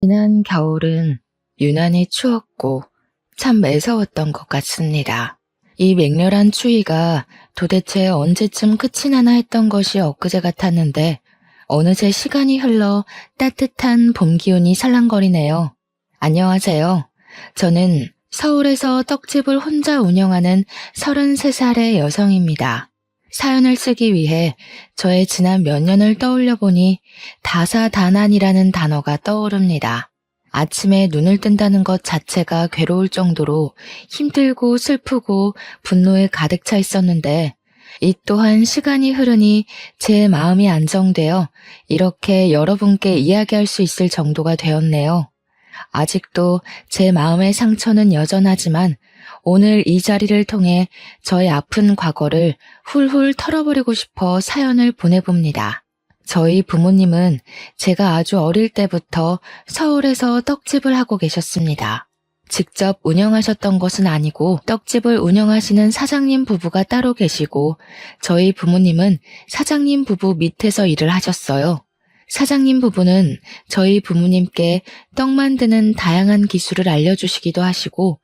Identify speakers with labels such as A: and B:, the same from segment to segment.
A: 지난 겨울은 유난히 추웠고 참 매서웠던 것 같습니다. 이 맹렬한 추위가 도대체 언제쯤 끝이 나나 했던 것이 엊그제 같았는데 어느새 시간이 흘러 따뜻한 봄 기운이 살랑거리네요. 안녕하세요. 저는 서울에서 떡집을 혼자 운영하는 33살의 여성입니다. 사연을 쓰기 위해 저의 지난 몇 년을 떠올려 보니 다사다난이라는 단어가 떠오릅니다. 아침에 눈을 뜬다는 것 자체가 괴로울 정도로 힘들고 슬프고 분노에 가득 차 있었는데 이 또한 시간이 흐르니 제 마음이 안정되어 이렇게 여러분께 이야기할 수 있을 정도가 되었네요. 아직도 제 마음의 상처는 여전하지만 오늘 이 자리를 통해 저의 아픈 과거를 훌훌 털어버리고 싶어 사연을 보내봅니다. 저희 부모님은 제가 아주 어릴 때부터 서울에서 떡집을 하고 계셨습니다. 직접 운영하셨던 것은 아니고 떡집을 운영하시는 사장님 부부가 따로 계시고 저희 부모님은 사장님 부부 밑에서 일을 하셨어요. 사장님 부부는 저희 부모님께 떡 만드는 다양한 기술을 알려주시기도 하시고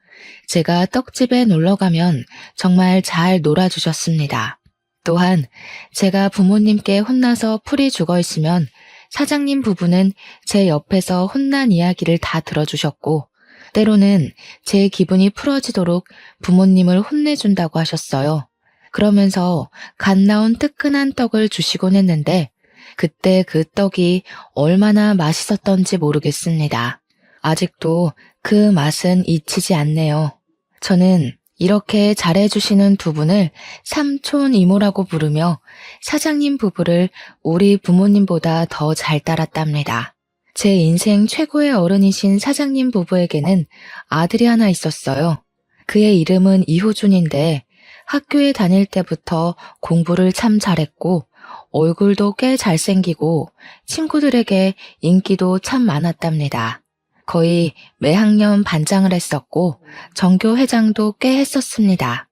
A: 제가 떡집에 놀러가면 정말 잘 놀아주셨습니다. 또한 제가 부모님께 혼나서 풀이 죽어 있으면 사장님 부부는 제 옆에서 혼난 이야기를 다 들어주셨고 때로는 제 기분이 풀어지도록 부모님을 혼내준다고 하셨어요. 그러면서 갓 나온 뜨끈한 떡을 주시곤 했는데 그때 그 떡이 얼마나 맛있었던지 모르겠습니다. 아직도 그 맛은 잊히지 않네요. 저는 이렇게 잘해주시는 두 분을 삼촌 이모라고 부르며 사장님 부부를 우리 부모님보다 더 잘 따랐답니다. 제 인생 최고의 어른이신 사장님 부부에게는 아들이 하나 있었어요. 그의 이름은 이호준인데 학교에 다닐 때부터 공부를 참 잘했고 얼굴도 꽤 잘생기고 친구들에게 인기도 참 많았답니다. 거의 매학년 반장을 했었고 전교 회장도 꽤 했었습니다.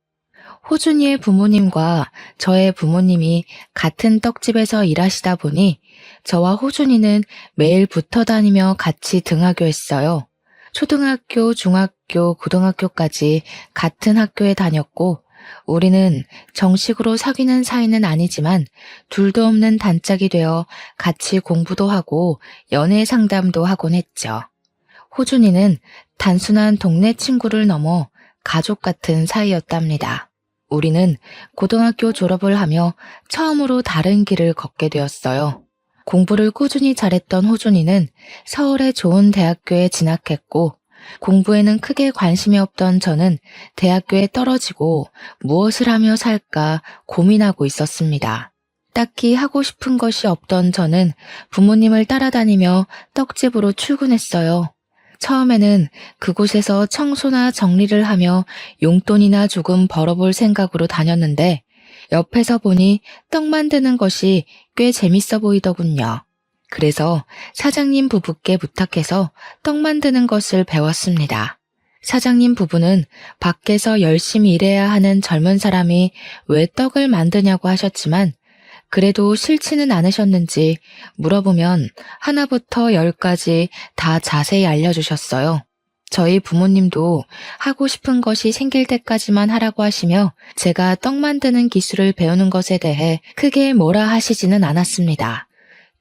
A: 호준이의 부모님과 저의 부모님이 같은 떡집에서 일하시다 보니 저와 호준이는 매일 붙어 다니며 같이 등하교했어요. 초등학교, 중학교, 고등학교까지 같은 학교에 다녔고 우리는 정식으로 사귀는 사이는 아니지만 둘도 없는 단짝이 되어 같이 공부도 하고 연애 상담도 하곤 했죠. 호준이는 단순한 동네 친구를 넘어 가족 같은 사이였답니다. 우리는 고등학교 졸업을 하며 처음으로 다른 길을 걷게 되었어요. 공부를 꾸준히 잘했던 호준이는 서울의 좋은 대학교에 진학했고 공부에는 크게 관심이 없던 저는 대학교에 떨어지고 무엇을 하며 살까 고민하고 있었습니다. 딱히 하고 싶은 것이 없던 저는 부모님을 따라다니며 떡집으로 출근했어요. 처음에는 그곳에서 청소나 정리를 하며 용돈이나 조금 벌어볼 생각으로 다녔는데 옆에서 보니 떡 만드는 것이 꽤 재밌어 보이더군요. 그래서 사장님 부부께 부탁해서 떡 만드는 것을 배웠습니다. 사장님 부부는 밖에서 열심히 일해야 하는 젊은 사람이 왜 떡을 만드냐고 하셨지만 그래도 싫지는 않으셨는지 물어보면 하나부터 열까지 다 자세히 알려주셨어요. 저희 부모님도 하고 싶은 것이 생길 때까지만 하라고 하시며 제가 떡 만드는 기술을 배우는 것에 대해 크게 뭐라 하시지는 않았습니다.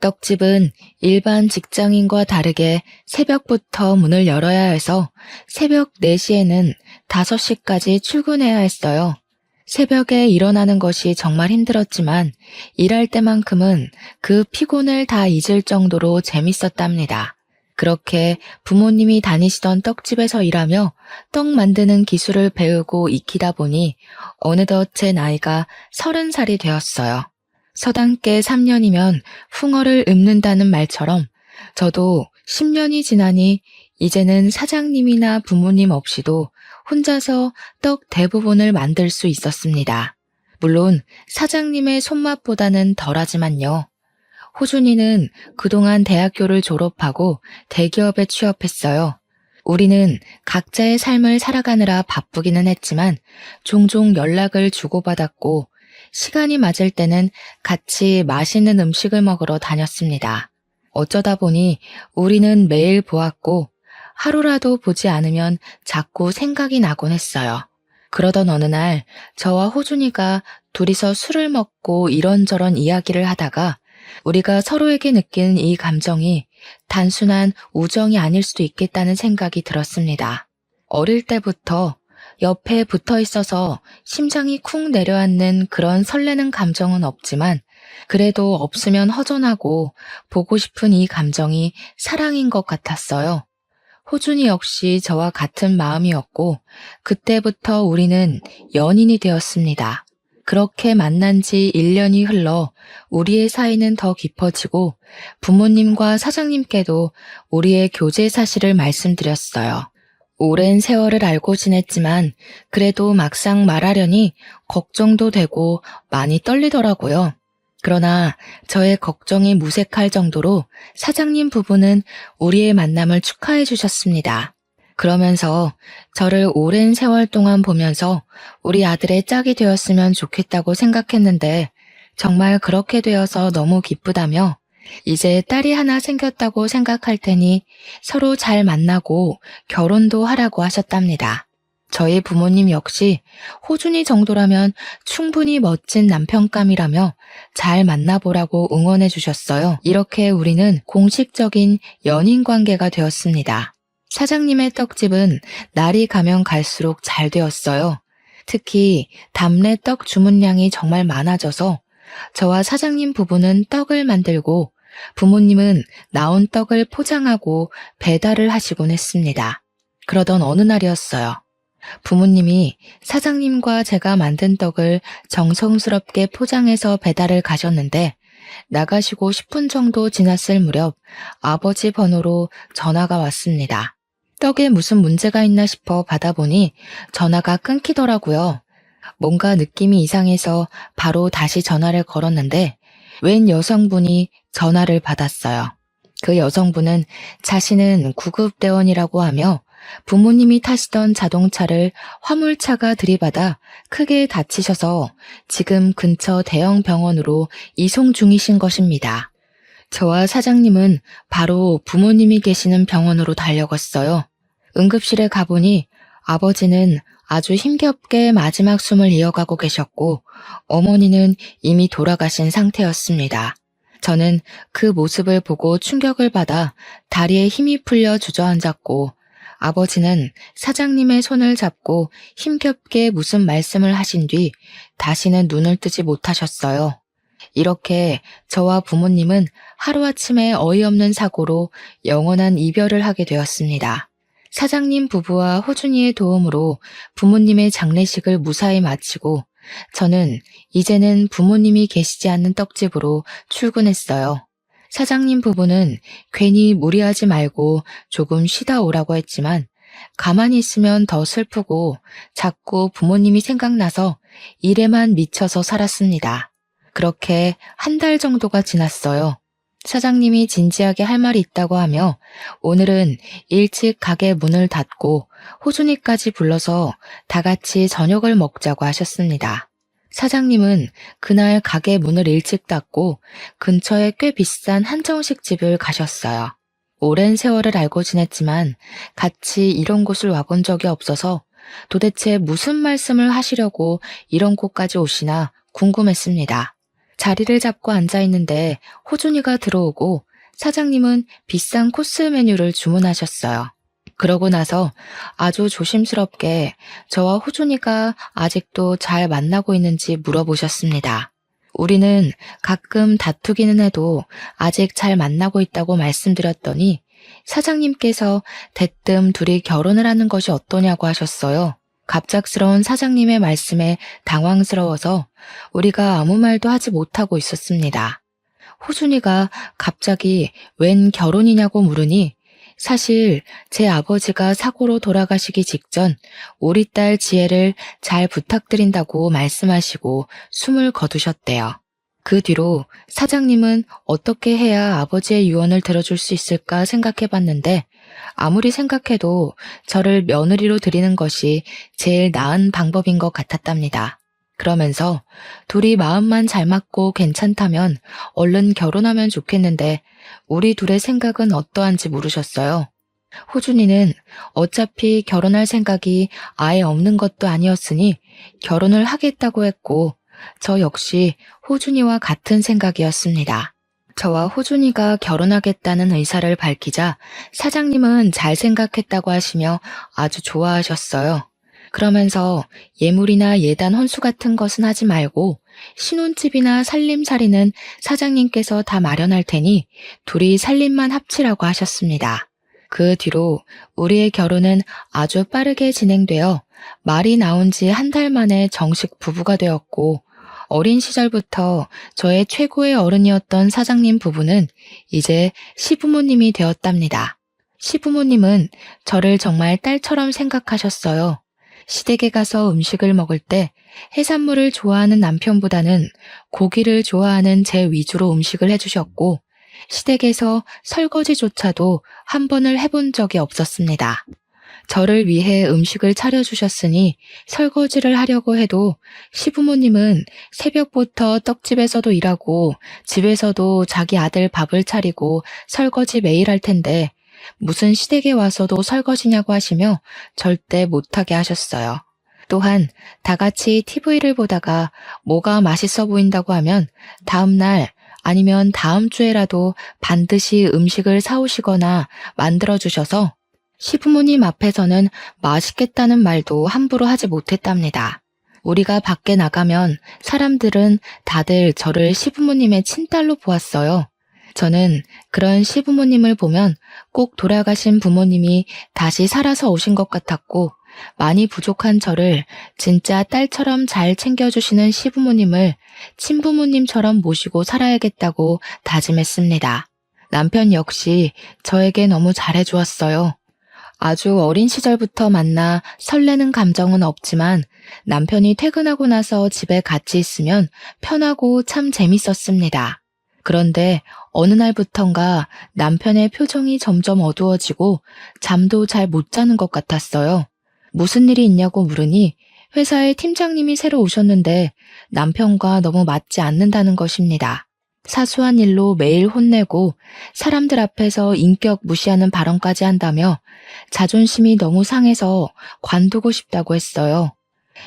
A: 떡집은 일반 직장인과 다르게 새벽부터 문을 열어야 해서 새벽 4시에는 5시까지 출근해야 했어요. 새벽에 일어나는 것이 정말 힘들었지만 일할 때만큼은 그 피곤을 다 잊을 정도로 재밌었답니다. 그렇게 부모님이 다니시던 떡집에서 일하며 떡 만드는 기술을 배우고 익히다 보니 어느덧 제 나이가 30살이 되었어요. 서당께 3년이면 붕어를 읊는다는 말처럼 저도 10년이 지나니 이제는 사장님이나 부모님 없이도 혼자서 떡 대부분을 만들 수 있었습니다. 물론 사장님의 손맛보다는 덜하지만요. 호준이는 그동안 대학교를 졸업하고 대기업에 취업했어요. 우리는 각자의 삶을 살아가느라 바쁘기는 했지만 종종 연락을 주고받았고 시간이 맞을 때는 같이 맛있는 음식을 먹으러 다녔습니다. 어쩌다 보니 우리는 매일 보았고 하루라도 보지 않으면 자꾸 생각이 나곤 했어요. 그러던 어느 날 저와 호준이가 둘이서 술을 먹고 이런저런 이야기를 하다가 우리가 서로에게 느끼는 이 감정이 단순한 우정이 아닐 수도 있겠다는 생각이 들었습니다. 어릴 때부터 옆에 붙어 있어서 심장이 쿵 내려앉는 그런 설레는 감정은 없지만 그래도 없으면 허전하고 보고 싶은 이 감정이 사랑인 것 같았어요. 호준이 역시 저와 같은 마음이었고 그때부터 우리는 연인이 되었습니다. 그렇게 만난 지 1년이 흘러 우리의 사이는 더 깊어지고 부모님과 사장님께도 우리의 교제 사실을 말씀드렸어요. 오랜 세월을 알고 지냈지만 그래도 막상 말하려니 걱정도 되고 많이 떨리더라고요. 그러나 저의 걱정이 무색할 정도로 사장님 부부는 우리의 만남을 축하해 주셨습니다. 그러면서 저를 오랜 세월 동안 보면서 우리 아들의 짝이 되었으면 좋겠다고 생각했는데 정말 그렇게 되어서 너무 기쁘다며 이제 딸이 하나 생겼다고 생각할 테니 서로 잘 만나고 결혼도 하라고 하셨답니다. 저희 부모님 역시 호준이 정도라면 충분히 멋진 남편감이라며 잘 만나보라고 응원해 주셨어요. 이렇게 우리는 공식적인 연인 관계가 되었습니다. 사장님의 떡집은 날이 가면 갈수록 잘 되었어요. 특히 답례 떡 주문량이 정말 많아져서 저와 사장님 부부는 떡을 만들고 부모님은 나온 떡을 포장하고 배달을 하시곤 했습니다. 그러던 어느 날이었어요. 부모님이 사장님과 제가 만든 떡을 정성스럽게 포장해서 배달을 가셨는데 나가시고 10분 정도 지났을 무렵 아버지 번호로 전화가 왔습니다. 떡에 무슨 문제가 있나 싶어 받아보니 전화가 끊기더라고요. 뭔가 느낌이 이상해서 바로 다시 전화를 걸었는데 웬 여성분이 전화를 받았어요. 그 여성분은 자신은 구급대원이라고 하며 부모님이 타시던 자동차를 화물차가 들이받아 크게 다치셔서 지금 근처 대형 병원으로 이송 중이신 것입니다. 저와 사장님은 바로 부모님이 계시는 병원으로 달려갔어요. 응급실에 가보니 아버지는 아주 힘겹게 마지막 숨을 이어가고 계셨고 어머니는 이미 돌아가신 상태였습니다. 저는 그 모습을 보고 충격을 받아 다리에 힘이 풀려 주저앉았고 아버지는 사장님의 손을 잡고 힘겹게 무슨 말씀을 하신 뒤 다시는 눈을 뜨지 못하셨어요. 이렇게 저와 부모님은 하루아침에 어이없는 사고로 영원한 이별을 하게 되었습니다. 사장님 부부와 호준이의 도움으로 부모님의 장례식을 무사히 마치고 저는 이제는 부모님이 계시지 않는 떡집으로 출근했어요. 사장님 부부는 괜히 무리하지 말고 조금 쉬다 오라고 했지만 가만히 있으면 더 슬프고 자꾸 부모님이 생각나서 일에만 미쳐서 살았습니다. 그렇게 한 달 정도가 지났어요. 사장님이 진지하게 할 말이 있다고 하며 오늘은 일찍 가게 문을 닫고 호준이까지 불러서 다 같이 저녁을 먹자고 하셨습니다. 사장님은 그날 가게 문을 일찍 닫고 근처에 꽤 비싼 한정식 집을 가셨어요. 오랜 세월을 알고 지냈지만 같이 이런 곳을 와본 적이 없어서 도대체 무슨 말씀을 하시려고 이런 곳까지 오시나 궁금했습니다. 자리를 잡고 앉아있는데 호준이가 들어오고 사장님은 비싼 코스 메뉴를 주문하셨어요. 그러고 나서 아주 조심스럽게 저와 호준이가 아직도 잘 만나고 있는지 물어보셨습니다. 우리는 가끔 다투기는 해도 아직 잘 만나고 있다고 말씀드렸더니 사장님께서 대뜸 둘이 결혼을 하는 것이 어떠냐고 하셨어요. 갑작스러운 사장님의 말씀에 당황스러워서 우리가 아무 말도 하지 못하고 있었습니다. 호준이가 갑자기 웬 결혼이냐고 물으니 사실 제 아버지가 사고로 돌아가시기 직전 우리 딸 지혜를 잘 부탁드린다고 말씀하시고 숨을 거두셨대요. 그 뒤로 사장님은 어떻게 해야 아버지의 유언을 들어줄 수 있을까 생각해봤는데 아무리 생각해도 저를 며느리로 들이는 것이 제일 나은 방법인 것 같았답니다. 그러면서 둘이 마음만 잘 맞고 괜찮다면 얼른 결혼하면 좋겠는데 우리 둘의 생각은 어떠한지 물으셨어요. 호준이는 어차피 결혼할 생각이 아예 없는 것도 아니었으니 결혼을 하겠다고 했고 저 역시 호준이와 같은 생각이었습니다. 저와 호준이가 결혼하겠다는 의사를 밝히자 사장님은 잘 생각했다고 하시며 아주 좋아하셨어요. 그러면서 예물이나 예단 헌수 같은 것은 하지 말고 신혼집이나 살림살이는 사장님께서 다 마련할 테니 둘이 살림만 합치라고 하셨습니다. 그 뒤로 우리의 결혼은 아주 빠르게 진행되어 말이 나온 지 한 달 만에 정식 부부가 되었고 어린 시절부터 저의 최고의 어른이었던 사장님 부부는 이제 시부모님이 되었답니다. 시부모님은 저를 정말 딸처럼 생각하셨어요. 시댁에 가서 음식을 먹을 때 해산물을 좋아하는 남편보다는 고기를 좋아하는 제 위주로 음식을 해주셨고 시댁에서 설거지조차도 한 번을 해본 적이 없었습니다. 저를 위해 음식을 차려주셨으니 설거지를 하려고 해도 시부모님은 새벽부터 떡집에서도 일하고 집에서도 자기 아들 밥을 차리고 설거지 매일 할 텐데 무슨 시댁에 와서도 설거지냐고 하시며 절대 못하게 하셨어요. 또한 다 같이 TV를 보다가 뭐가 맛있어 보인다고 하면 다음날 아니면 다음 주에라도 반드시 음식을 사오시거나 만들어주셔서 시부모님 앞에서는 맛있겠다는 말도 함부로 하지 못했답니다. 우리가 밖에 나가면 사람들은 다들 저를 시부모님의 친딸로 보았어요. 저는 그런 시부모님을 보면 꼭 돌아가신 부모님이 다시 살아서 오신 것 같았고 많이 부족한 저를 진짜 딸처럼 잘 챙겨주시는 시부모님을 친부모님처럼 모시고 살아야겠다고 다짐했습니다. 남편 역시 저에게 너무 잘해주었어요. 아주 어린 시절부터 만나 설레는 감정은 없지만 남편이 퇴근하고 나서 집에 같이 있으면 편하고 참 재밌었습니다. 그런데 어느 날부턴가 남편의 표정이 점점 어두워지고 잠도 잘 못 자는 것 같았어요. 무슨 일이 있냐고 물으니 회사에 팀장님이 새로 오셨는데 남편과 너무 맞지 않는다는 것입니다. 사소한 일로 매일 혼내고 사람들 앞에서 인격 무시하는 발언까지 한다며 자존심이 너무 상해서 관두고 싶다고 했어요.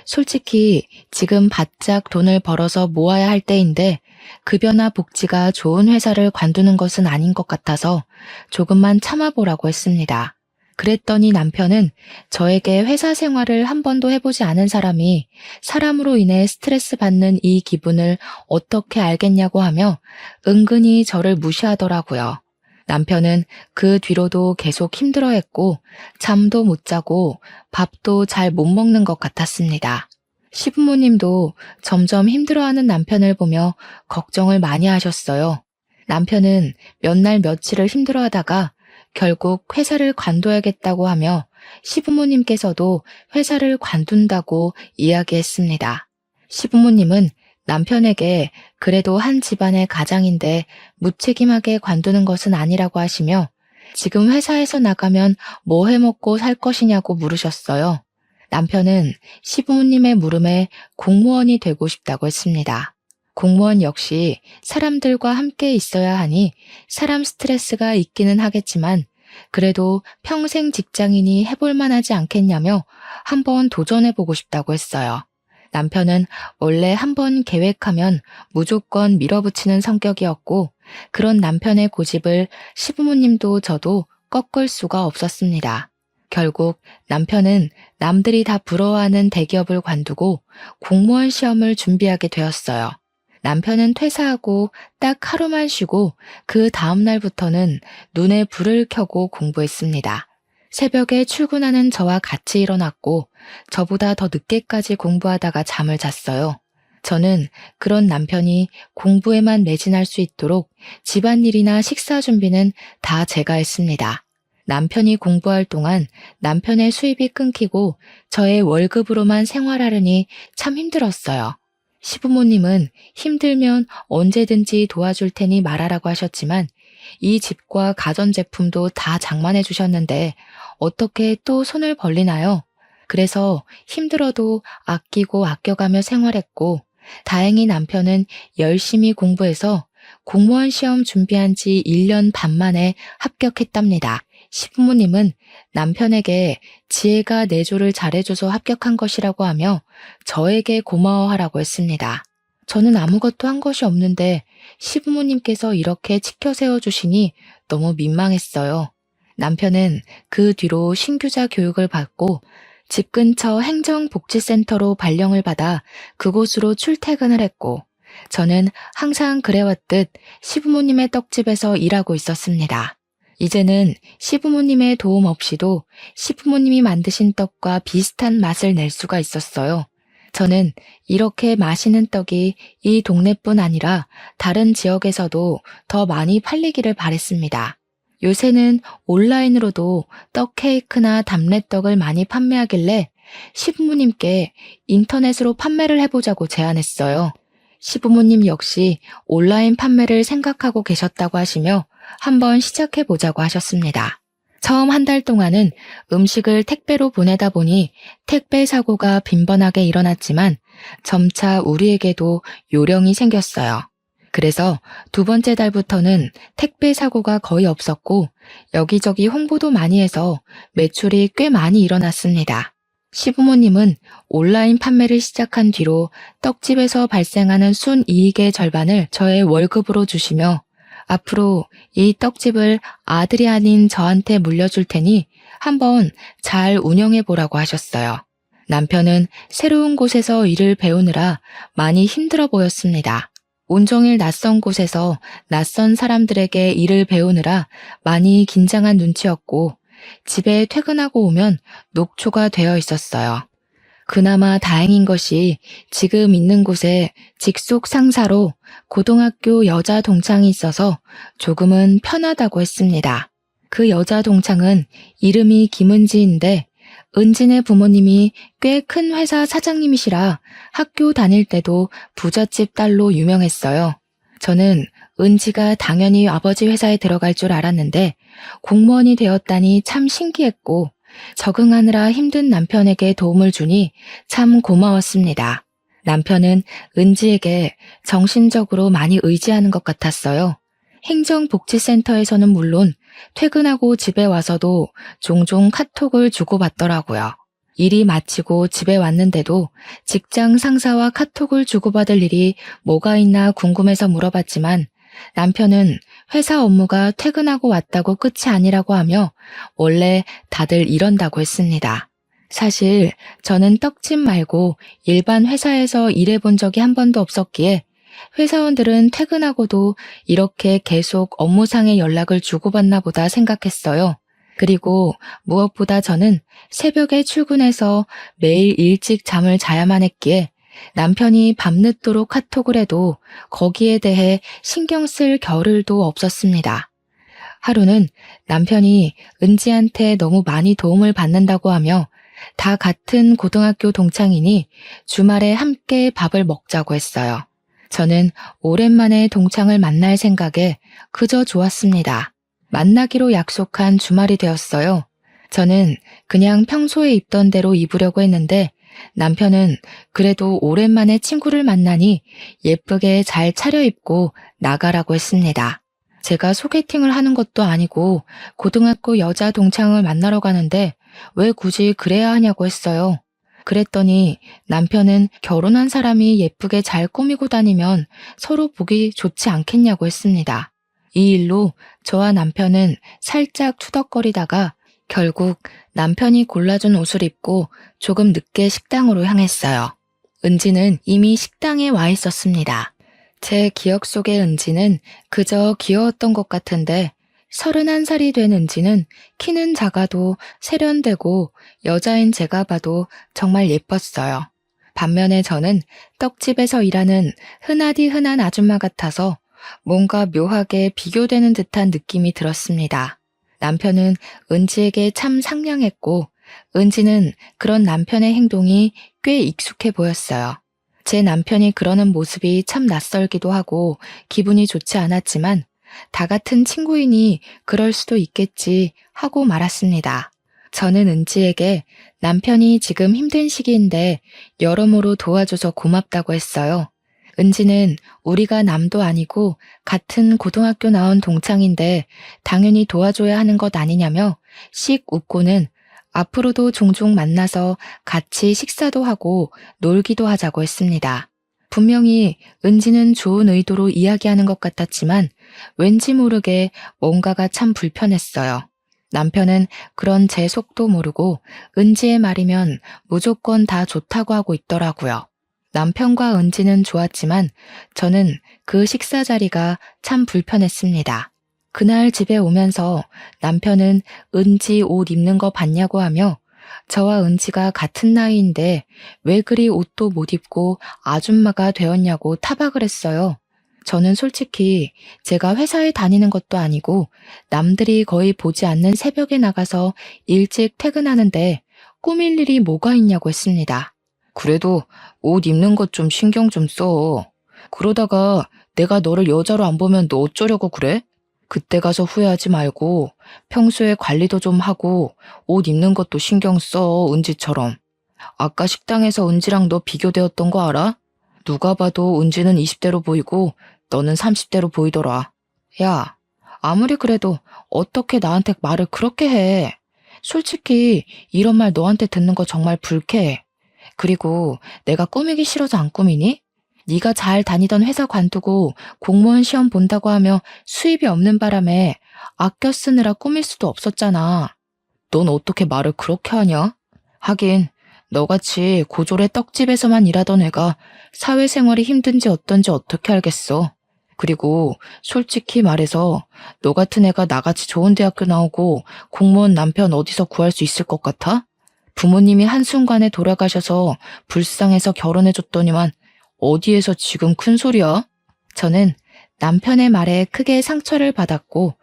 A: 솔직히 지금 바짝 돈을 벌어서 모아야 할 때인데 급여나 복지가 좋은 회사를 관두는 것은 아닌 것 같아서 조금만 참아보라고 했습니다. 그랬더니 남편은 저에게 회사 생활을 한 번도 해보지 않은 사람이 사람으로 인해 스트레스 받는 이 기분을 어떻게 알겠냐고 하며 은근히 저를 무시하더라고요. 남편은 그 뒤로도 계속 힘들어했고 잠도 못 자고 밥도 잘 못 먹는 것 같았습니다. 시부모님도 점점 힘들어하는 남편을 보며 걱정을 많이 하셨어요. 남편은 몇 날 며칠을 힘들어하다가 결국 회사를 관둬야겠다고 하며 시부모님께서도 회사를 관둔다고 이야기했습니다. 시부모님은 남편에게 그래도 한 집안의 가장인데 무책임하게 관두는 것은 아니라고 하시며 지금 회사에서 나가면 뭐 해먹고 살 것이냐고 물으셨어요. 남편은 시부모님의 물음에 공무원이 되고 싶다고 했습니다. 공무원 역시 사람들과 함께 있어야 하니 사람 스트레스가 있기는 하겠지만 그래도 평생 직장인이 해볼 만하지 않겠냐며 한번 도전해보고 싶다고 했어요. 남편은 원래 한번 계획하면 무조건 밀어붙이는 성격이었고 그런 남편의 고집을 시부모님도 저도 꺾을 수가 없었습니다. 결국 남편은 남들이 다 부러워하는 대기업을 관두고 공무원 시험을 준비하게 되었어요. 남편은 퇴사하고 딱 하루만 쉬고 그 다음 날부터는 눈에 불을 켜고 공부했습니다. 새벽에 출근하는 저와 같이 일어났고 저보다 더 늦게까지 공부하다가 잠을 잤어요. 저는 그런 남편이 공부에만 매진할 수 있도록 집안일이나 식사 준비는 다 제가 했습니다. 남편이 공부할 동안 남편의 수입이 끊기고 저의 월급으로만 생활하려니 참 힘들었어요. 시부모님은 힘들면 언제든지 도와줄 테니 말하라고 하셨지만 이 집과 가전제품도 다 장만해 주셨는데 어떻게 또 손을 벌리나요? 그래서 힘들어도 아끼고 아껴가며 생활했고, 다행히 남편은 열심히 공부해서 공무원 시험 준비한 지 1년 반 만에 합격했답니다. 시부모님은 남편에게 지혜가 내조를 잘해줘서 합격한 것이라고 하며 저에게 고마워하라고 했습니다. 저는 아무것도 한 것이 없는데 시부모님께서 이렇게 치켜 세워주시니 너무 민망했어요. 남편은 그 뒤로 신규자 교육을 받고 집 근처 행정복지센터로 발령을 받아 그곳으로 출퇴근을 했고, 저는 항상 그래왔듯 시부모님의 떡집에서 일하고 있었습니다. 이제는 시부모님의 도움 없이도 시부모님이 만드신 떡과 비슷한 맛을 낼 수가 있었어요. 저는 이렇게 맛있는 떡이 이 동네뿐 아니라 다른 지역에서도 더 많이 팔리기를 바랬습니다. 요새는 온라인으로도 떡 케이크나 답례떡을 많이 판매하길래 시부모님께 인터넷으로 판매를 해보자고 제안했어요. 시부모님 역시 온라인 판매를 생각하고 계셨다고 하시며 한번 시작해보자고 하셨습니다. 처음 한 달 동안은 음식을 택배로 보내다 보니 택배 사고가 빈번하게 일어났지만 점차 우리에게도 요령이 생겼어요. 그래서 두 번째 달부터는 택배 사고가 거의 없었고 여기저기 홍보도 많이 해서 매출이 꽤 많이 일어났습니다. 시부모님은 온라인 판매를 시작한 뒤로 떡집에서 발생하는 순이익의 절반을 저의 월급으로 주시며 앞으로 이 떡집을 아들이 아닌 저한테 물려줄 테니 한번 잘 운영해 보라고 하셨어요. 남편은 새로운 곳에서 일을 배우느라 많이 힘들어 보였습니다. 온종일 낯선 곳에서 낯선 사람들에게 일을 배우느라 많이 긴장한 눈치였고 집에 퇴근하고 오면 녹초가 되어 있었어요. 그나마 다행인 것이 지금 있는 곳에 직속 상사로 고등학교 여자 동창이 있어서 조금은 편하다고 했습니다. 그 여자 동창은 이름이 김은지인데 은진의 부모님이 꽤 큰 회사 사장님이시라 학교 다닐 때도 부잣집 딸로 유명했어요. 저는 은지가 당연히 아버지 회사에 들어갈 줄 알았는데 공무원이 되었다니 참 신기했고 적응하느라 힘든 남편에게 도움을 주니 참 고마웠습니다. 남편은 은지에게 정신적으로 많이 의지하는 것 같았어요. 행정복지센터에서는 물론 퇴근하고 집에 와서도 종종 카톡을 주고받더라고요. 일이 마치고 집에 왔는데도 직장 상사와 카톡을 주고받을 일이 뭐가 있나 궁금해서 물어봤지만 남편은 회사 업무가 퇴근하고 왔다고 끝이 아니라고 하며 원래 다들 이런다고 했습니다. 사실 저는 떡집 말고 일반 회사에서 일해본 적이 한 번도 없었기에 회사원들은 퇴근하고도 이렇게 계속 업무상의 연락을 주고받나 보다 생각했어요. 그리고 무엇보다 저는 새벽에 출근해서 매일 일찍 잠을 자야만 했기에 남편이 밤늦도록 카톡을 해도 거기에 대해 신경 쓸 겨를도 없었습니다. 하루는 남편이 은지한테 너무 많이 도움을 받는다고 하며 다 같은 고등학교 동창이니 주말에 함께 밥을 먹자고 했어요. 저는 오랜만에 동창을 만날 생각에 그저 좋았습니다. 만나기로 약속한 주말이 되었어요. 저는 그냥 평소에 입던 대로 입으려고 했는데 남편은 그래도 오랜만에 친구를 만나니 예쁘게 잘 차려입고 나가라고 했습니다. 제가 소개팅을 하는 것도 아니고 고등학교 여자 동창을 만나러 가는데 왜 굳이 그래야 하냐고 했어요. 그랬더니 남편은 결혼한 사람이 예쁘게 잘 꾸미고 다니면 서로 보기 좋지 않겠냐고 했습니다. 이 일로 저와 남편은 살짝 투덕거리다가 결국 남편이 골라준 옷을 입고 조금 늦게 식당으로 향했어요. 은지는 이미 식당에 와 있었습니다. 제 기억 속의 은지는 그저 귀여웠던 것 같은데 31살이 된 은지는 키는 작아도 세련되고 여자인 제가 봐도 정말 예뻤어요. 반면에 저는 떡집에서 일하는 흔하디 흔한 아줌마 같아서 뭔가 묘하게 비교되는 듯한 느낌이 들었습니다. 남편은 은지에게 참 상냥했고 은지는 그런 남편의 행동이 꽤 익숙해 보였어요. 제 남편이 그러는 모습이 참 낯설기도 하고 기분이 좋지 않았지만 다 같은 친구이니 그럴 수도 있겠지 하고 말았습니다. 저는 은지에게 남편이 지금 힘든 시기인데 여러모로 도와줘서 고맙다고 했어요. 은지는 우리가 남도 아니고 같은 고등학교 나온 동창인데 당연히 도와줘야 하는 것 아니냐며 씩 웃고는 앞으로도 종종 만나서 같이 식사도 하고 놀기도 하자고 했습니다. 분명히 은지는 좋은 의도로 이야기하는 것 같았지만 왠지 모르게 뭔가가 참 불편했어요. 남편은 그런 제 속도 모르고 은지의 말이면 무조건 다 좋다고 하고 있더라고요. 남편과 은지는 좋았지만 저는 그 식사 자리가 참 불편했습니다. 그날 집에 오면서 남편은 은지 옷 입는 거 봤냐고 하며 저와 은지가 같은 나이인데 왜 그리 옷도 못 입고 아줌마가 되었냐고 타박을 했어요. 저는 솔직히 제가 회사에 다니는 것도 아니고 남들이 거의 보지 않는 새벽에 나가서 일찍 퇴근하는데 꾸밀 일이 뭐가 있냐고 했습니다. 그래도 옷 입는 것 좀 신경 좀 써. 그러다가 내가 너를 여자로 안 보면 너 어쩌려고 그래? 그때 가서 후회하지 말고 평소에 관리도 좀 하고 옷 입는 것도 신경 써, 은지처럼. 아까 식당에서 은지랑 너 비교되었던 거 알아? 누가 봐도 은지는 20대로 보이고 너는 30대로 보이더라. 야, 아무리 그래도 어떻게 나한테 말을 그렇게 해? 솔직히 이런 말 너한테 듣는 거 정말 불쾌해. 그리고 내가 꾸미기 싫어서 안 꾸미니? 네가 잘 다니던 회사 관두고 공무원 시험 본다고 하며 수입이 없는 바람에 아껴 쓰느라 꾸밀 수도 없었잖아. 넌 어떻게 말을 그렇게 하냐? 하긴 너같이 고졸의 떡집에서만 일하던 애가 사회생활이 힘든지 어떤지 어떻게 알겠어. 그리고 솔직히 말해서 너 같은 애가 나같이 좋은 대학교 나오고 공무원 남편 어디서 구할 수 있을 것 같아? 부모님이 한순간에 돌아가셔서 불쌍해서 결혼해줬더니만 어디에서 지금 큰 소리야? 저는 남편의 말에 크게 상처를 받았고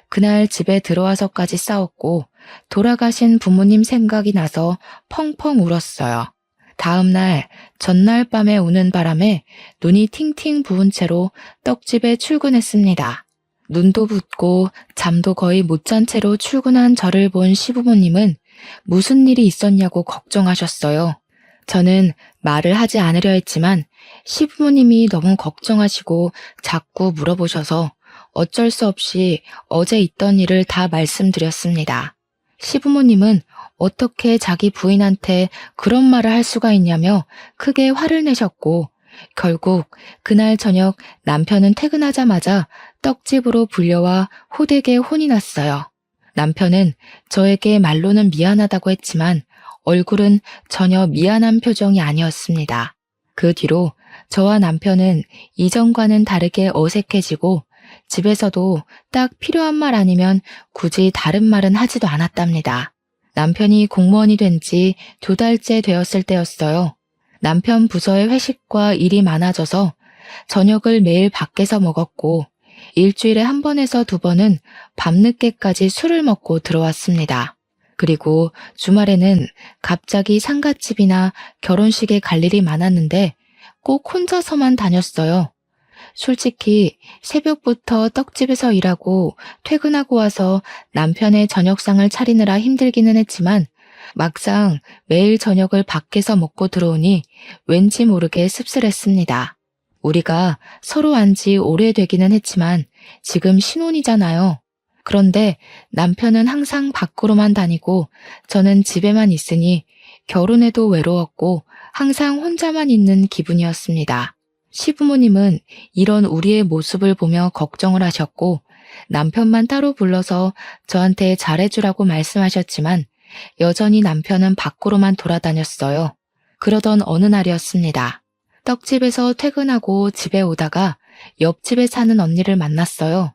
A: 그날 집에 들어와서까지 싸웠고 돌아가신 부모님 생각이 나서 펑펑 울었어요. 다음 날 전날 밤에 우는 바람에 눈이 팅팅 부은 채로 떡집에 출근했습니다. 눈도 붓고 잠도 거의 못 잔 채로 출근한 저를 본 시부모님은 무슨 일이 있었냐고 걱정하셨어요. 저는 말을 하지 않으려 했지만 시부모님이 너무 걱정하시고 자꾸 물어보셔서 어쩔 수 없이 어제 있던 일을 다 말씀드렸습니다. 시부모님은 어떻게 자기 부인한테 그런 말을 할 수가 있냐며 크게 화를 내셨고 결국 그날 저녁 남편은 퇴근하자마자 떡집으로 불려와 호되게 혼이 났어요. 남편은 저에게 말로는 미안하다고 했지만 얼굴은 전혀 미안한 표정이 아니었습니다. 그 뒤로 저와 남편은 이전과는 다르게 어색해지고 집에서도 딱 필요한 말 아니면 굳이 다른 말은 하지도 않았답니다. 남편이 공무원이 된 지 2달째 되었을 때였어요. 남편 부서의 회식과 일이 많아져서 저녁을 매일 밖에서 먹었고 일주일에 1번에서 2번은 밤늦게까지 술을 먹고 들어왔습니다. 그리고 주말에는 갑자기 상갓집이나 결혼식에 갈 일이 많았는데 꼭 혼자서만 다녔어요. 솔직히 새벽부터 떡집에서 일하고 퇴근하고 와서 남편의 저녁상을 차리느라 힘들기는 했지만 막상 매일 저녁을 밖에서 먹고 들어오니 왠지 모르게 씁쓸했습니다. 우리가 서로 안 지 오래되기는 했지만 지금 신혼이잖아요. 그런데 남편은 항상 밖으로만 다니고 저는 집에만 있으니 결혼해도 외로웠고 항상 혼자만 있는 기분이었습니다. 시부모님은 이런 우리의 모습을 보며 걱정을 하셨고 남편만 따로 불러서 저한테 잘해주라고 말씀하셨지만 여전히 남편은 밖으로만 돌아다녔어요. 그러던 어느 날이었습니다. 떡집에서 퇴근하고 집에 오다가 옆집에 사는 언니를 만났어요.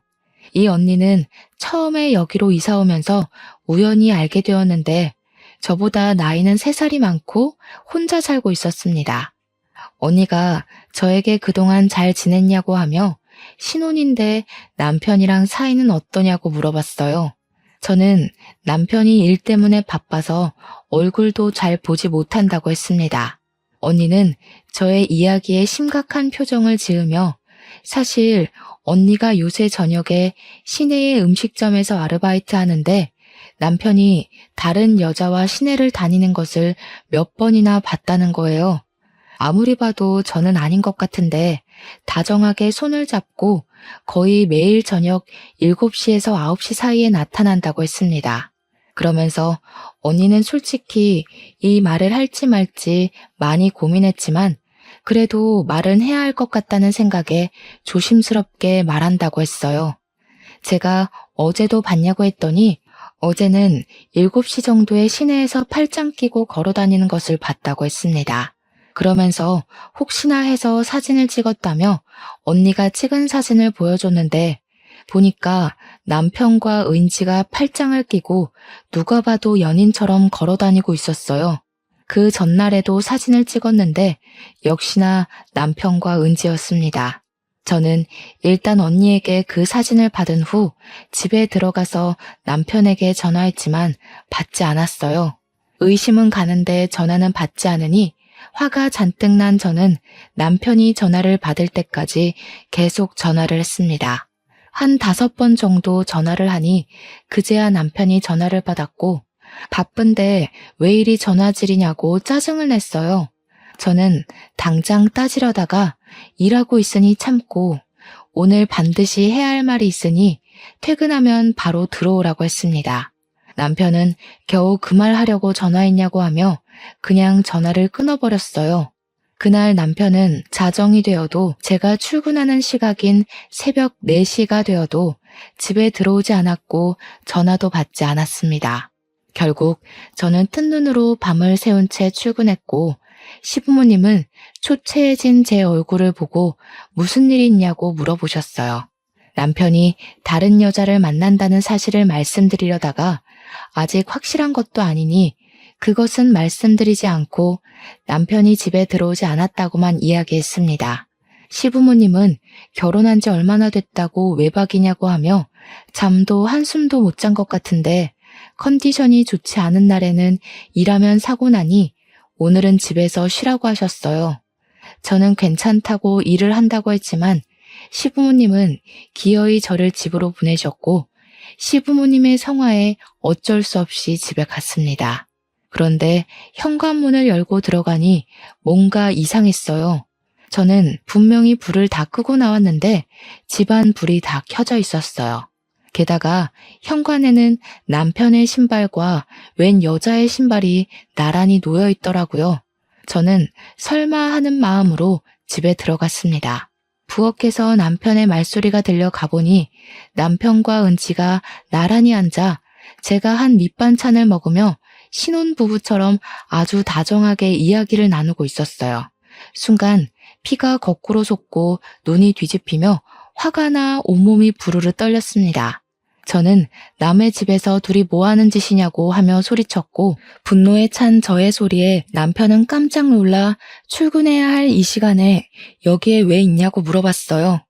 A: 이 언니는 처음에 여기로 이사 오면서 우연히 알게 되었는데 저보다 나이는 3살이 많고 혼자 살고 있었습니다. 언니가 저에게 그동안 잘 지냈냐고 하며 신혼인데 남편이랑 사이는 어떠냐고 물어봤어요. 저는 남편이 일 때문에 바빠서 얼굴도 잘 보지 못한다고 했습니다. 언니는 저의 이야기에 심각한 표정을 지으며 사실 언니가 요새 저녁에 시내의 음식점에서 아르바이트 하는데 남편이 다른 여자와 시내를 다니는 것을 몇 번이나 봤다는 거예요. 아무리 봐도 저는 아닌 것 같은데 다정하게 손을 잡고 거의 매일 저녁 7시에서 9시 사이에 나타난다고 했습니다. 그러면서 언니는 솔직히 이 말을 할지 말지 많이 고민했지만 그래도 말은 해야 할 것 같다는 생각에 조심스럽게 말한다고 했어요. 제가 어제도 봤냐고 했더니 어제는 7시 정도에 시내에서 팔짱 끼고 걸어 다니는 것을 봤다고 했습니다. 그러면서 혹시나 해서 사진을 찍었다며 언니가 찍은 사진을 보여줬는데 보니까 남편과 은지가 팔짱을 끼고 누가 봐도 연인처럼 걸어 다니고 있었어요. 그 전날에도 사진을 찍었는데 역시나 남편과 은지였습니다. 저는 일단 언니에게 그 사진을 받은 후 집에 들어가서 남편에게 전화했지만 받지 않았어요. 의심은 가는데 전화는 받지 않으니 화가 잔뜩 난 저는 남편이 전화를 받을 때까지 계속 전화를 했습니다. 한 5번 정도 전화를 하니 그제야 남편이 전화를 받았고 바쁜데 왜 이리 전화질이냐고 짜증을 냈어요. 저는 당장 따지려다가 일하고 있으니 참고 오늘 반드시 해야 할 말이 있으니 퇴근하면 바로 들어오라고 했습니다. 남편은 겨우 그 말 하려고 전화했냐고 하며 그냥 전화를 끊어버렸어요. 그날 남편은 자정이 되어도 제가 출근하는 시각인 새벽 4시가 되어도 집에 들어오지 않았고 전화도 받지 않았습니다. 결국 저는 뜬 눈으로 밤을 새운 채 출근했고 시부모님은 초췌해진 제 얼굴을 보고 무슨 일이 있냐고 물어보셨어요. 남편이 다른 여자를 만난다는 사실을 말씀드리려다가 아직 확실한 것도 아니니 그것은 말씀드리지 않고 남편이 집에 들어오지 않았다고만 이야기했습니다. 시부모님은 결혼한 지 얼마나 됐다고 외박이냐고 하며 잠도 한숨도 못 잔 것 같은데 컨디션이 좋지 않은 날에는 일하면 사고 나니 오늘은 집에서 쉬라고 하셨어요. 저는 괜찮다고 일을 한다고 했지만 시부모님은 기어이 저를 집으로 보내셨고 시부모님의 성화에 어쩔 수 없이 집에 갔습니다. 그런데 현관문을 열고 들어가니 뭔가 이상했어요. 저는 분명히 불을 다 끄고 나왔는데 집안 불이 다 켜져 있었어요. 게다가 현관에는 남편의 신발과 웬 여자의 신발이 나란히 놓여 있더라고요. 저는 설마 하는 마음으로 집에 들어갔습니다. 부엌에서 남편의 말소리가 들려 가보니 남편과 은지가 나란히 앉아 제가 한 밑반찬을 먹으며 신혼부부처럼 아주 다정하게 이야기를 나누고 있었어요. 순간 피가 거꾸로 솟고 눈이 뒤집히며 화가 나 온몸이 부르르 떨렸습니다. 저는 남의 집에서 둘이 뭐하는 짓이냐고 하며 소리쳤고 분노에 찬 저의 소리에 남편은 깜짝 놀라 출근해야 할 이 시간에 여기에 왜 있냐고 물어봤어요.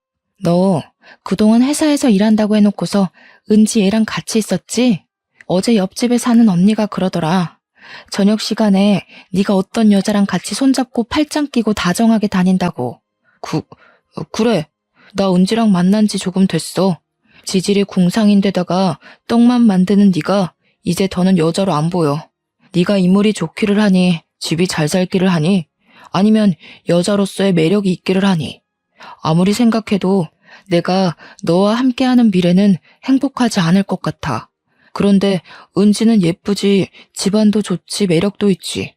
A: 너 그동안 회사에서 일한다고 해놓고서 은지 얘랑 같이 있었지? 어제 옆집에 사는 언니가 그러더라. 저녁 시간에 네가 어떤 여자랑 같이 손잡고 팔짱 끼고 다정하게 다닌다고. 그래. 나 은지랑 만난 지 조금 됐어. 지질이 궁상인데다가 떡만 만드는 네가 이제 더는 여자로 안 보여. 네가 인물이 좋기를 하니, 집이 잘 살기를 하니, 아니면 여자로서의 매력이 있기를 하니. 아무리 생각해도 내가 너와 함께하는 미래는 행복하지 않을 것 같아. 그런데 은지는 예쁘지, 집안도 좋지, 매력도 있지.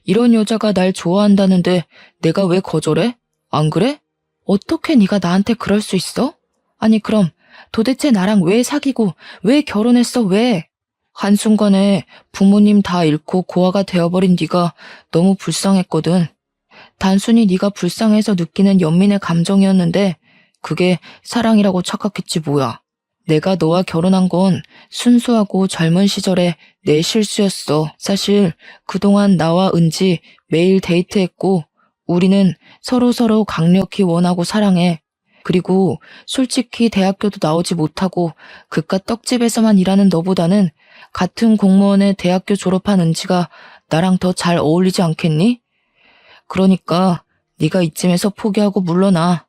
A: 이런 여자가 날 좋아한다는데 내가 왜 거절해? 안 그래? 어떻게 네가 나한테 그럴 수 있어? 아니 그럼 도대체 나랑 왜 사귀고 왜 결혼했어 왜? 한순간에 부모님 다 잃고 고아가 되어버린 네가 너무 불쌍했거든. 단순히 네가 불쌍해서 느끼는 연민의 감정이었는데 그게 사랑이라고 착각했지 뭐야. 내가 너와 결혼한 건 순수하고 젊은 시절의 내 실수였어. 사실 그동안 나와 은지 매일 데이트했고 우리는 서로서로 강력히 원하고 사랑해. 그리고 솔직히 대학교도 나오지 못하고 그깟 떡집에서만 일하는 너보다는 같은 공무원의 대학교 졸업한 은지가 나랑 더 잘 어울리지 않겠니? 그러니까 네가 이쯤에서 포기하고 물러나.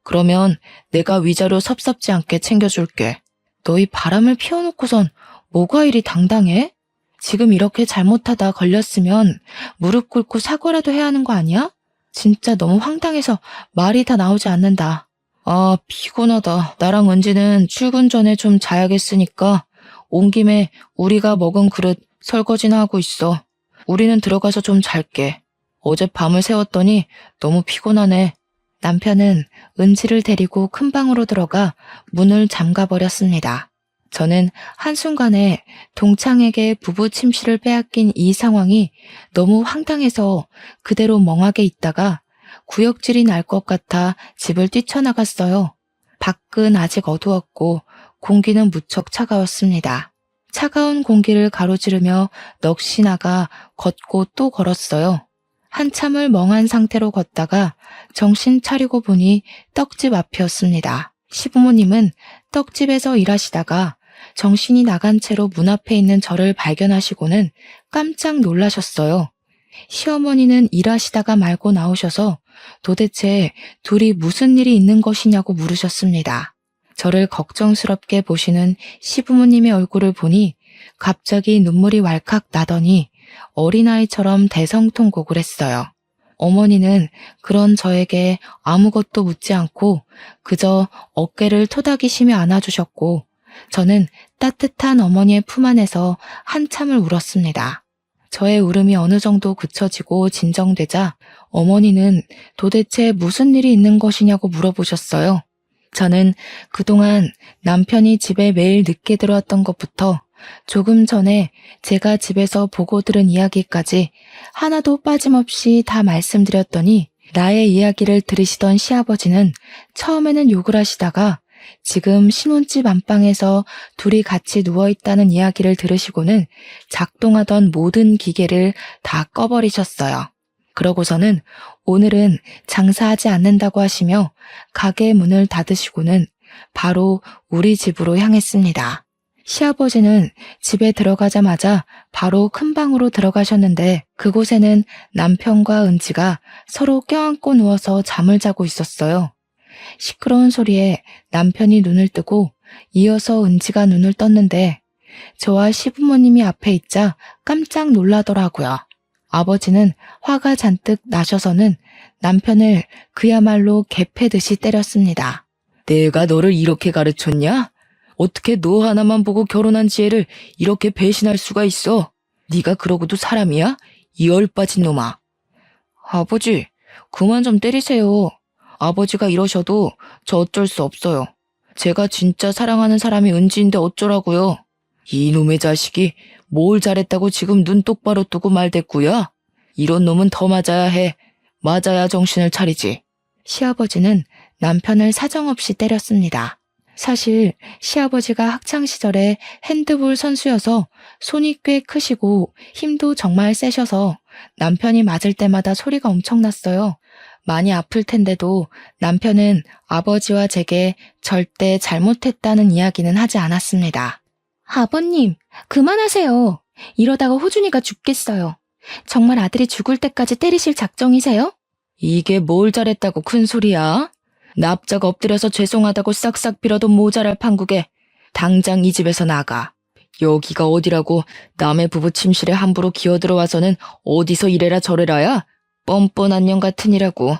A: 그러면 내가 위자료 섭섭지 않게 챙겨줄게. 너희 바람을 피워놓고선 뭐가 이리 당당해? 지금 이렇게 잘못하다 걸렸으면 무릎 꿇고 사과라도 해야 하는 거 아니야? 진짜 너무 황당해서 말이 다 나오지 않는다. 아, 피곤하다. 나랑 은지는 출근 전에 좀 자야겠으니까 온 김에 우리가 먹은 그릇 설거지나 하고 있어. 우리는 들어가서 좀 잘게. 어제 밤을 새웠더니 너무 피곤하네. 남편은 은지를 데리고 큰 방으로 들어가 문을 잠가버렸습니다. 저는 한순간에 동창에게 부부 침실을 빼앗긴 이 상황이 너무 황당해서 그대로 멍하게 있다가 구역질이 날 것 같아 집을 뛰쳐나갔어요. 밖은 아직 어두웠고 공기는 무척 차가웠습니다. 차가운 공기를 가로지르며 넋이 나가 걷고 또 걸었어요. 한참을 멍한 상태로 걷다가 정신 차리고 보니 떡집 앞이었습니다. 시부모님은 떡집에서 일하시다가 정신이 나간 채로 문 앞에 있는 저를 발견하시고는 깜짝 놀라셨어요. 시어머니는 일하시다가 말고 나오셔서 도대체 둘이 무슨 일이 있는 것이냐고 물으셨습니다. 저를 걱정스럽게 보시는 시부모님의 얼굴을 보니 갑자기 눈물이 왈칵 나더니 어린아이처럼 대성통곡을 했어요. 어머니는 그런 저에게 아무것도 묻지 않고 그저 어깨를 토닥이시며 안아주셨고 저는 따뜻한 어머니의 품 안에서 한참을 울었습니다. 저의 울음이 어느 정도 그쳐지고 진정되자 어머니는 도대체 무슨 일이 있는 것이냐고 물어보셨어요. 저는 그동안 남편이 집에 매일 늦게 들어왔던 것부터 조금 전에 제가 집에서 보고 들은 이야기까지 하나도 빠짐없이 다 말씀드렸더니 나의 이야기를 들으시던 시아버지는 처음에는 욕을 하시다가 지금 신혼집 안방에서 둘이 같이 누워있다는 이야기를 들으시고는 작동하던 모든 기계를 다 꺼버리셨어요. 그러고서는 오늘은 장사하지 않는다고 하시며 가게 문을 닫으시고는 바로 우리 집으로 향했습니다. 시아버지는 집에 들어가자마자 바로 큰 방으로 들어가셨는데 그곳에는 남편과 은지가 서로 껴안고 누워서 잠을 자고 있었어요. 시끄러운 소리에 남편이 눈을 뜨고 이어서 은지가 눈을 떴는데 저와 시부모님이 앞에 있자 깜짝 놀라더라고요. 아버지는 화가 잔뜩 나셔서는 남편을 그야말로 개패듯이 때렸습니다. 내가 너를 이렇게 가르쳤냐? 어떻게 너 하나만 보고 결혼한 지혜를 이렇게 배신할 수가 있어? 네가 그러고도 사람이야? 이 얼빠진 놈아. 아버지, 그만 좀 때리세요. 아버지가 이러셔도 저 어쩔 수 없어요. 제가 진짜 사랑하는 사람이 은지인데 어쩌라고요. 이놈의 자식이 뭘 잘했다고 지금 눈 똑바로 뜨고 말댔구야? 이런 놈은 더 맞아야 해. 맞아야 정신을 차리지. 시아버지는 남편을 사정없이 때렸습니다. 사실 시아버지가 학창시절에 핸드볼 선수여서 손이 꽤 크시고 힘도 정말 세셔서 남편이 맞을 때마다 소리가 엄청났어요. 많이 아플 텐데도 남편은 아버지와 제게 절대 잘못했다는 이야기는 하지 않았습니다. 아버님, 그만하세요. 이러다가 호준이가 죽겠어요. 정말 아들이 죽을 때까지 때리실 작정이세요? 이게 뭘 잘했다고 큰 소리야? 납작 엎드려서 죄송하다고 싹싹 빌어도 모자랄 판국에 당장 이 집에서 나가. 여기가 어디라고 남의 부부 침실에 함부로 기어들어와서는 어디서 이래라 저래라야? 뻔뻔한 년 같으니라고.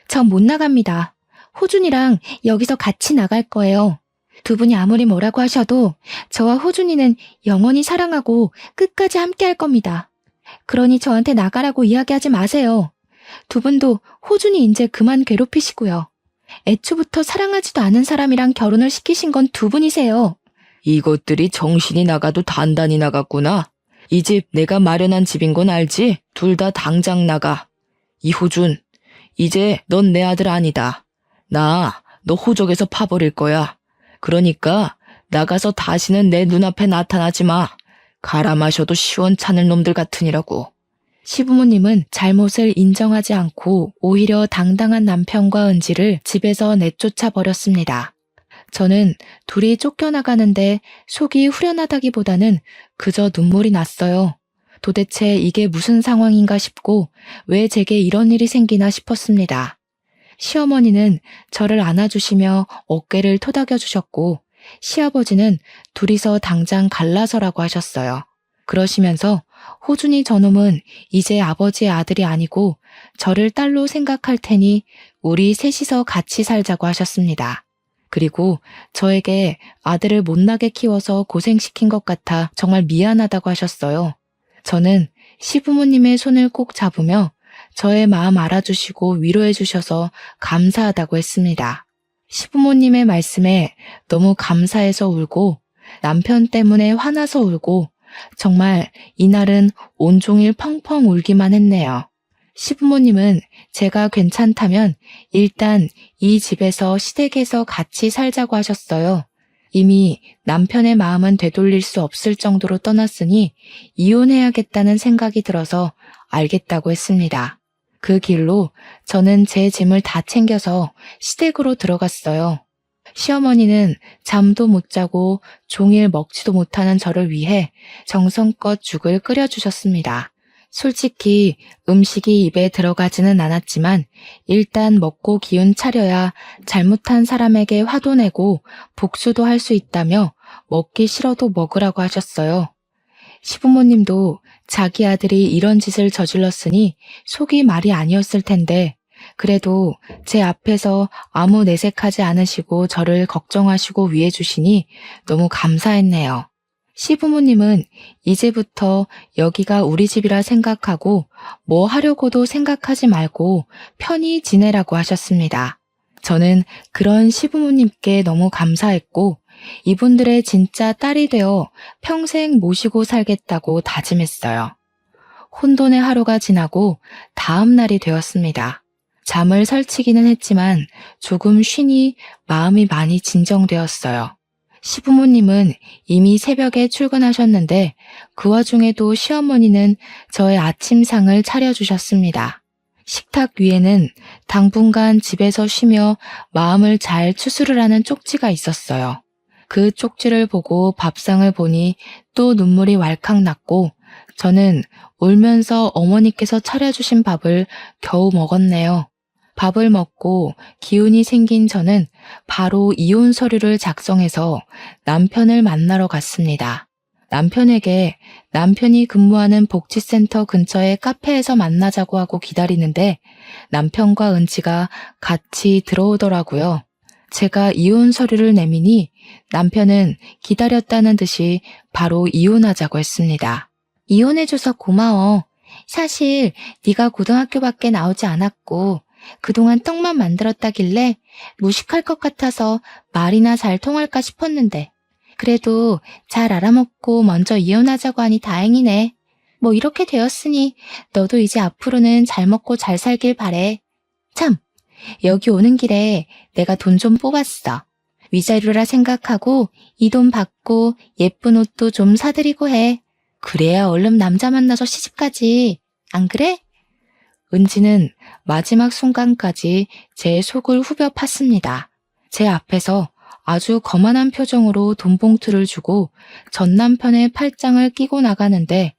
A: 전 못 나갑니다. 호준이랑 여기서 같이 나갈 거예요. 두 분이 아무리 뭐라고 하셔도 저와 호준이는 영원히 사랑하고 끝까지 함께 할 겁니다. 그러니 저한테 나가라고 이야기하지 마세요. 두 분도 호준이 이제 그만 괴롭히시고요. 애초부터 사랑하지도 않은 사람이랑 결혼을 시키신 건 두 분이세요. 이것들이 정신이 나가도 단단히 나갔구나. 이 집 내가 마련한 집인 건 알지? 둘 다 당장 나가. 이호준, 이제 넌 내 아들 아니다. 나 너 호적에서 파버릴 거야. 그러니까 나가서 다시는 내 눈앞에 나타나지 마. 갈아 마셔도 시원찮을 놈들 같으니라고. 시부모님은 잘못을 인정하지 않고 오히려 당당한 남편과 은지를 집에서 내쫓아 버렸습니다. 저는 둘이 쫓겨나가는데 속이 후련하다기보다는 그저 눈물이 났어요. 도대체 이게 무슨 상황인가 싶고 왜 제게 이런 일이 생기나 싶었습니다. 시어머니는 저를 안아주시며 어깨를 토닥여 주셨고 시아버지는 둘이서 당장 갈라서라고 하셨어요. 그러시면서 호준이 저놈은 이제 아버지의 아들이 아니고 저를 딸로 생각할 테니 우리 셋이서 같이 살자고 하셨습니다. 그리고 저에게 아들을 못나게 키워서 고생시킨 것 같아 정말 미안하다고 하셨어요. 저는 시부모님의 손을 꼭 잡으며 저의 마음 알아주시고 위로해 주셔서 감사하다고 했습니다. 시부모님의 말씀에 너무 감사해서 울고 남편 때문에 화나서 울고 정말 이날은 온종일 펑펑 울기만 했네요. 시부모님은 제가 괜찮다면 일단 이 집에서 시댁에서 같이 살자고 하셨어요. 이미 남편의 마음은 되돌릴 수 없을 정도로 떠났으니 이혼해야겠다는 생각이 들어서 알겠다고 했습니다. 그 길로 저는 제 짐을 다 챙겨서 시댁으로 들어갔어요. 시어머니는 잠도 못 자고 종일 먹지도 못하는 저를 위해 정성껏 죽을 끓여주셨습니다. 솔직히 음식이 입에 들어가지는 않았지만 일단 먹고 기운 차려야 잘못한 사람에게 화도 내고 복수도 할 수 있다며 먹기 싫어도 먹으라고 하셨어요. 시부모님도 자기 아들이 이런 짓을 저질렀으니 속이 말이 아니었을 텐데 그래도 제 앞에서 아무 내색하지 않으시고 저를 걱정하시고 위해 주시니 너무 감사했네요. 시부모님은 이제부터 여기가 우리 집이라 생각하고 뭐 하려고도 생각하지 말고 편히 지내라고 하셨습니다. 저는 그런 시부모님께 너무 감사했고 이분들의 진짜 딸이 되어 평생 모시고 살겠다고 다짐했어요. 혼돈의 하루가 지나고 다음 날이 되었습니다. 잠을 설치기는 했지만 조금 쉬니 마음이 많이 진정되었어요. 시부모님은 이미 새벽에 출근하셨는데 그 와중에도 시어머니는 저의 아침상을 차려주셨습니다. 식탁 위에는 당분간 집에서 쉬며 마음을 잘 추스르라는 쪽지가 있었어요. 그 쪽지를 보고 밥상을 보니 또 눈물이 왈칵 났고 저는 울면서 어머니께서 차려주신 밥을 겨우 먹었네요. 밥을 먹고 기운이 생긴 저는 바로 이혼 서류를 작성해서 남편을 만나러 갔습니다. 남편에게 남편이 근무하는 복지센터 근처의 카페에서 만나자고 하고 기다리는데 남편과 은지가 같이 들어오더라고요. 제가 이혼 서류를 내미니 남편은 기다렸다는 듯이 바로 이혼하자고 했습니다. 이혼해줘서 고마워. 사실 네가 고등학교밖에 나오지 않았고 그동안 떡만 만들었다길래 무식할 것 같아서 말이나 잘 통할까 싶었는데 그래도 잘 알아먹고 먼저 이혼하자고 하니 다행이네. 뭐 이렇게 되었으니 너도 이제 앞으로는 잘 먹고 잘 살길 바래. 참, 여기 오는 길에 내가 돈 좀 뽑았어. 위자료라 생각하고 이 돈 받고 예쁜 옷도 좀 사드리고 해. 그래야 얼른 남자 만나서 시집가지. 안 그래? 은지는 마지막 순간까지 제 속을 후벼 팠습니다. 제 앞에서 아주 거만한 표정으로 돈봉투를 주고 전 남편의 팔짱을 끼고 나가는데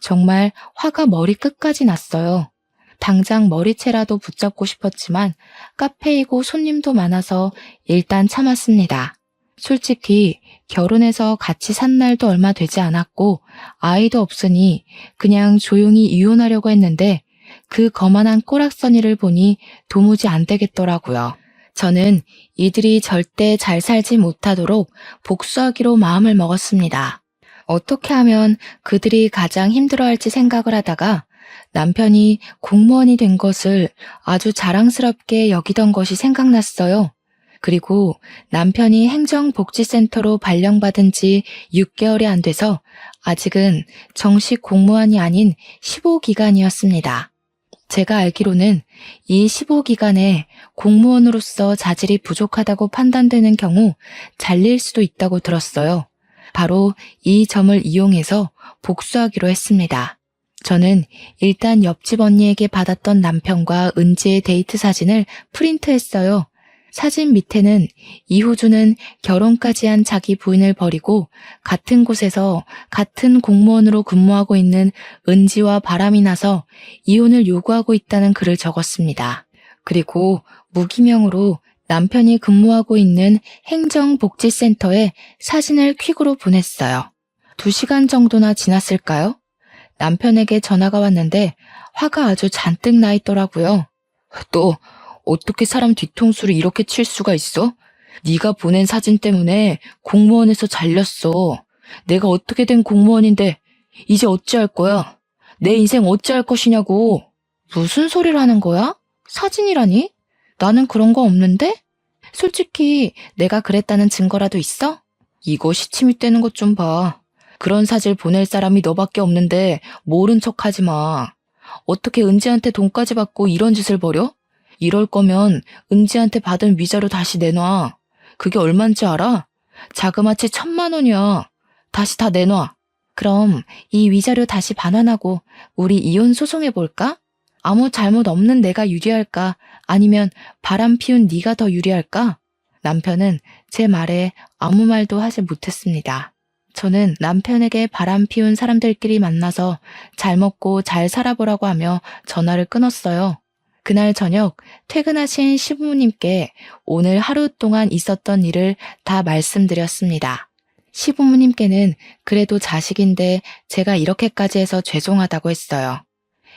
A: 정말 화가 머리끝까지 났어요. 당장 머리채라도 붙잡고 싶었지만 카페이고 손님도 많아서 일단 참았습니다. 솔직히 결혼해서 같이 산 날도 얼마 되지 않았고 아이도 없으니 그냥 조용히 이혼하려고 했는데 그 거만한 꼬락서니를 보니 도무지 안 되겠더라고요. 저는 이들이 절대 잘 살지 못하도록 복수하기로 마음을 먹었습니다. 어떻게 하면 그들이 가장 힘들어할지 생각을 하다가 남편이 공무원이 된 것을 아주 자랑스럽게 여기던 것이 생각났어요. 그리고 남편이 행정복지센터로 발령받은 지 6개월이 안 돼서 아직은 정식 공무원이 아닌 15기간이었습니다. 제가 알기로는 이 15기간에 공무원으로서 자질이 부족하다고 판단되는 경우 잘릴 수도 있다고 들었어요. 바로 이 점을 이용해서 복수하기로 했습니다. 저는 일단 옆집 언니에게 받았던 남편과 은지의 데이트 사진을 프린트했어요. 사진 밑에는 이호주는 결혼까지 한 자기 부인을 버리고 같은 곳에서 같은 공무원으로 근무하고 있는 은지와 바람이 나서 이혼을 요구하고 있다는 글을 적었습니다. 그리고 무기명으로 남편이 근무하고 있는 행정복지센터에 사진을 퀵으로 보냈어요. 2시간 정도나 지났을까요? 남편에게 전화가 왔는데 화가 아주 잔뜩 나 있더라고요. 너 어떻게 사람 뒤통수를 이렇게 칠 수가 있어? 네가 보낸 사진 때문에 공무원에서 잘렸어. 내가 어떻게 된 공무원인데 이제 어찌할 거야? 내 인생 어찌할 것이냐고. 무슨 소리를 하는 거야? 사진이라니? 나는 그런 거 없는데? 솔직히 내가 그랬다는 증거라도 있어? 이거 시치미 떼는 것 좀 봐. 그런 사진 보낼 사람이 너밖에 없는데 모른 척 하지 마. 어떻게 은지한테 돈까지 받고 이런 짓을 벌여? 이럴 거면 은지한테 받은 위자료 다시 내놔. 그게 얼만지 알아? 자그마치 1,000만 원이야. 다시 다 내놔. 그럼 이 위자료 다시 반환하고 우리 이혼 소송해볼까? 아무 잘못 없는 내가 유리할까? 아니면 바람 피운 네가 더 유리할까? 남편은 제 말에 아무 말도 하지 못했습니다. 저는 남편에게 바람 피운 사람들끼리 만나서 잘 먹고 잘 살아보라고 하며 전화를 끊었어요. 그날 저녁 퇴근하신 시부모님께 오늘 하루 동안 있었던 일을 다 말씀드렸습니다. 시부모님께는 그래도 자식인데 제가 이렇게까지 해서 죄송하다고 했어요.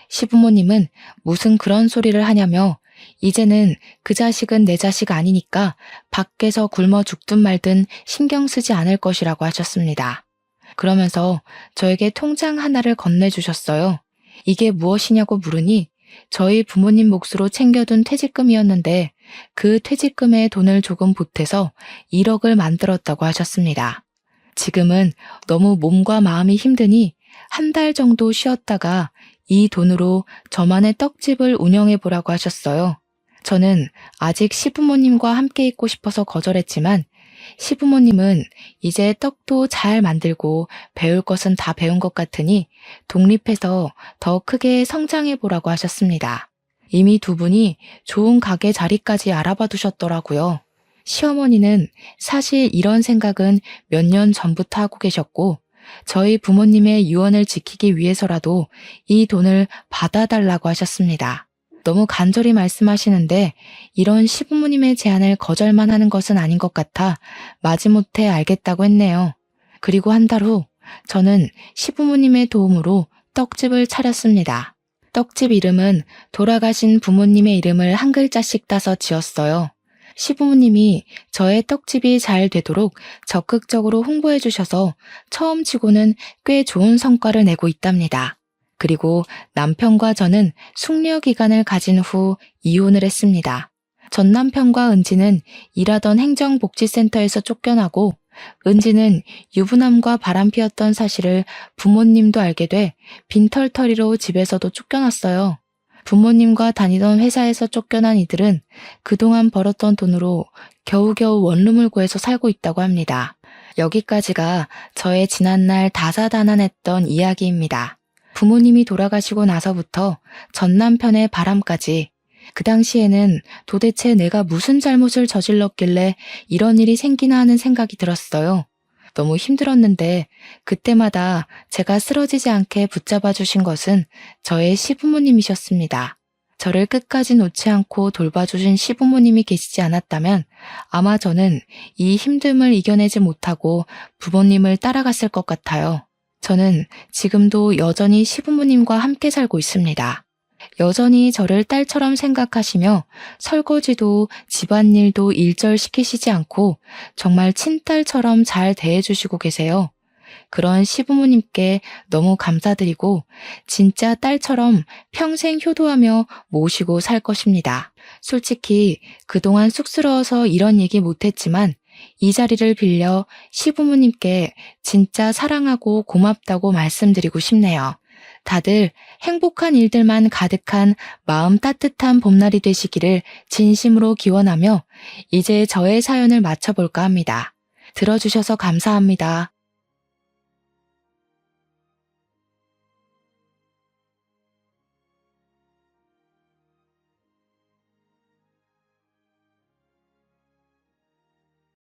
A: 시부모님은 무슨 그런 소리를 하냐며 이제는 그 자식은 내 자식 아니니까 밖에서 굶어 죽든 말든 신경 쓰지 않을 것이라고 하셨습니다. 그러면서 저에게 통장 하나를 건네주셨어요. 이게 무엇이냐고 물으니 저희 부모님 몫으로 챙겨둔 퇴직금이었는데 그 퇴직금에 돈을 조금 보태서 1억을 만들었다고 하셨습니다. 지금은 너무 몸과 마음이 힘드니 한 달 정도 쉬었다가 이 돈으로 저만의 떡집을 운영해 보라고 하셨어요. 저는 아직 시부모님과 함께 있고 싶어서 거절했지만 시부모님은 이제 떡도 잘 만들고 배울 것은 다 배운 것 같으니 독립해서 더 크게 성장해 보라고 하셨습니다. 이미 두 분이 좋은 가게 자리까지 알아봐 두셨더라고요. 시어머니는 사실 이런 생각은 몇 년 전부터 하고 계셨고 저희 부모님의 유언을 지키기 위해서라도 이 돈을 받아달라고 하셨습니다. 너무 간절히 말씀하시는데 이런 시부모님의 제안을 거절만 하는 것은 아닌 것 같아 마지못해 알겠다고 했네요. 그리고 한 달 후 저는 시부모님의 도움으로 떡집을 차렸습니다. 떡집 이름은 돌아가신 부모님의 이름을 한 글자씩 따서 지었어요. 시부모님이 저의 떡집이 잘 되도록 적극적으로 홍보해 주셔서 처음 치고는 꽤 좋은 성과를 내고 있답니다. 그리고 남편과 저는 숙려 기간을 가진 후 이혼을 했습니다. 전 남편과 은지는 일하던 행정복지센터에서 쫓겨나고 은지는 유부남과 바람피웠던 사실을 부모님도 알게 돼 빈털터리로 집에서도 쫓겨났어요. 부모님과 다니던 회사에서 쫓겨난 이들은 그동안 벌었던 돈으로 겨우겨우 원룸을 구해서 살고 있다고 합니다. 여기까지가 저의 지난날 다사다난했던 이야기입니다. 부모님이 돌아가시고 나서부터 전 남편의 바람까지 그 당시에는 도대체 내가 무슨 잘못을 저질렀길래 이런 일이 생기나 하는 생각이 들었어요. 너무 힘들었는데 그때마다 제가 쓰러지지 않게 붙잡아 주신 것은 저의 시부모님이셨습니다. 저를 끝까지 놓지 않고 돌봐주신 시부모님이 계시지 않았다면 아마 저는 이 힘듦을 이겨내지 못하고 부모님을 따라갔을 것 같아요. 저는 지금도 여전히 시부모님과 함께 살고 있습니다. 여전히 저를 딸처럼 생각하시며 설거지도 집안일도 일절시키시지 않고 정말 친딸처럼 잘 대해주시고 계세요. 그런 시부모님께 너무 감사드리고 진짜 딸처럼 평생 효도하며 모시고 살 것입니다. 솔직히 그동안 쑥스러워서 이런 얘기 못했지만 이 자리를 빌려 시부모님께 진짜 사랑하고 고맙다고 말씀드리고 싶네요. 다들 행복한 일들만 가득한 마음 따뜻한 봄날이 되시기를 진심으로 기원하며 이제 저의 사연을 마쳐볼까 합니다. 들어주셔서 감사합니다.